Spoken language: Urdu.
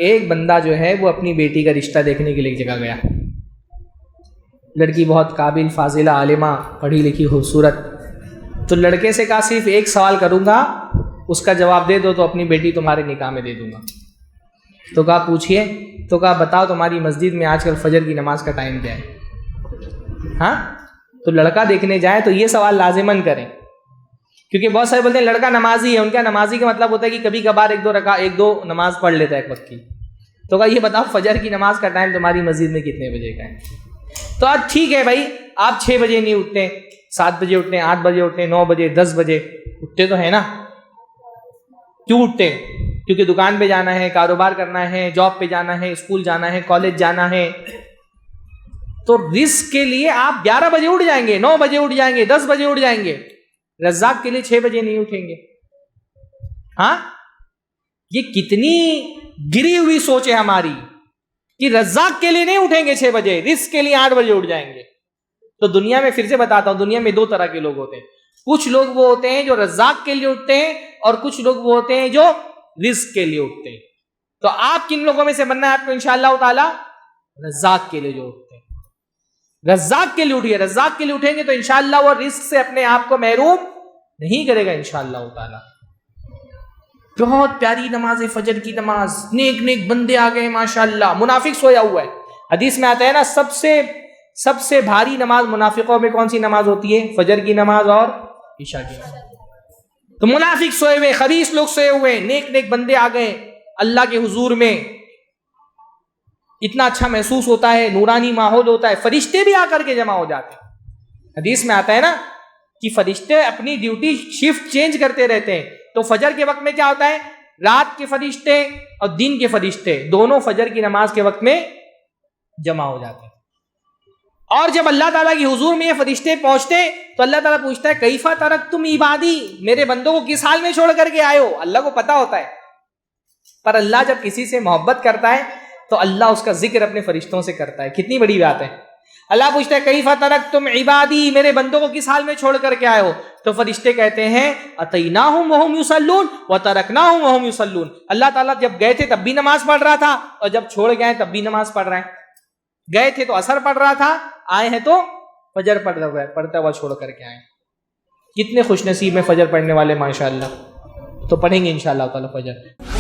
ایک بندہ جو ہے وہ اپنی بیٹی کا رشتہ دیکھنے کے لیے ایک جگہ گیا. لڑکی بہت قابل، فاضلہ، عالمہ، پڑھی لکھی، خوبصورت. تو لڑکے سے کہا صرف ایک سوال کروں گا، اس کا جواب دے دو تو اپنی بیٹی تمہارے نکاح میں دے دوں گا. تو کہا پوچھئے. تو کہا بتاؤ تمہاری مسجد میں آج کل فجر کی نماز کا ٹائم کیا ہے؟ ہاں، تو لڑکا دیکھنے جائے تو یہ سوال لازماً کریں، کیونکہ بہت سارے بولتے ہیں لڑکا نمازی ہے. ان کا نمازی کا مطلب ہوتا ہے کہ کبھی کبھار ایک دو نماز پڑھ لیتا ہے ایک وقت کی. تو کہا یہ بتاؤ فجر کی نماز کا ٹائم تمہاری مسجد میں کتنے بجے کا ہے؟ تو آج ٹھیک ہے بھائی، آپ 6 بجے نہیں اٹھتے، 7 بجے اٹھتے، 8 بجے اٹھتے، 9 بجے، 10 بجے اٹھتے تو ہے نا. کیوں اٹھتے؟ کیونکہ دکان پہ جانا ہے، کاروبار کرنا ہے، جاب پہ جانا ہے، اسکول جانا ہے، کالج جانا ہے. تو رزق کے لیے آپ 11 بجے اٹھ جائیں گے، 9 بجے اٹھ جائیں گے، 10 بجے اٹھ جائیں گے. رزاق کے لیے 6 بجے نہیں اٹھیں گے. ہاں، یہ کتنی گری ہوئی سوچ ہے ہماری کہ رزاق کے لیے نہیں اٹھیں گے 6 بجے، رزق کے لیے 8 بجے اٹھ جائیں گے. تو دنیا میں پھر سے بتاتا ہوں، دنیا میں 2 طرح کے لوگ ہوتے ہیں. کچھ لوگ وہ ہوتے ہیں جو رزاق کے لیے اٹھتے ہیں، اور کچھ لوگ وہ ہوتے ہیں جو رزق کے لیے اٹھتے ہیں. تو آپ کن لوگوں میں سے بننا ہے آپ کو انشاءاللہ تعالی؟ رزاق کے لیے جو اٹھتے ہیں. رزاق کے لیے اٹھیے. رزاق کے لیے اٹھیں گے تو انشاءاللہ وہ رزق سے اپنے آپ کو محروم نہیں کرے گا انشاءاللہ تعالی. بہت پیاری نماز ہے فجر کی نماز، نیک نیک بندے آ گئے ماشاءاللہ. منافق سویا ہوا ہے. حدیث میں آتا ہے نا، سب سے بھاری نماز منافقوں میں کون سی نماز ہوتی ہے؟ فجر کی نماز اور عشاء کی نماز. تو منافق سوئے ہوئے، خبیث لوگ سوئے ہوئے، نیک نیک بندے آ گئے اللہ کے حضور میں. اتنا اچھا محسوس ہوتا ہے، نورانی ماحول ہوتا ہے، فرشتے بھی آ کر کے جمع ہو جاتے ہیں. حدیث میں آتا ہے نا کہ فرشتے اپنی ڈیوٹی شفٹ چینج کرتے رہتے ہیں. تو فجر کے وقت میں کیا ہوتا ہے؟ رات کے فرشتے اور دن کے فرشتے دونوں فجر کی نماز کے وقت میں جمع ہو جاتے ہیں. اور جب اللہ تعالیٰ کی حضور میں یہ فرشتے پہنچتے تو اللہ تعالیٰ پوچھتا ہے کیفا ترکتم عبادی، میرے بندوں کو کس حال میں چھوڑ کر کے آئے ہو؟ اللہ کو پتا ہوتا ہے. پر اللہ جب کسی سے محبت کرتا ہے تو اللہ اس کا ذکر اپنے فرشتوں سے کرتا ہے. کتنی بڑی بات ہے. اللہ پوچھتا ہے کیفا ترکتم عبادی، میرے بندوں کو کس حال میں چھوڑ کر کے آئے ہو؟ تو فرشتے کہتے ہیں اتیناہم وہم یصلون وترکناہم وہم یصلون. اللہ تعالیٰ جب گئے تھے تب بھی نماز پڑھ رہا تھا، اور جب چھوڑ گئے تب بھی نماز پڑھ رہے ہیں. گئے تھے تو عصر پڑھ رہا تھا، آئے ہیں تو فجر پڑھتا ہوا چھوڑ کر کے آئے. کتنے خوش نصیب میں فجر پڑھنے والے ماشاءاللہ. تو پڑھیں گے انشاءاللہ تعالی فجر.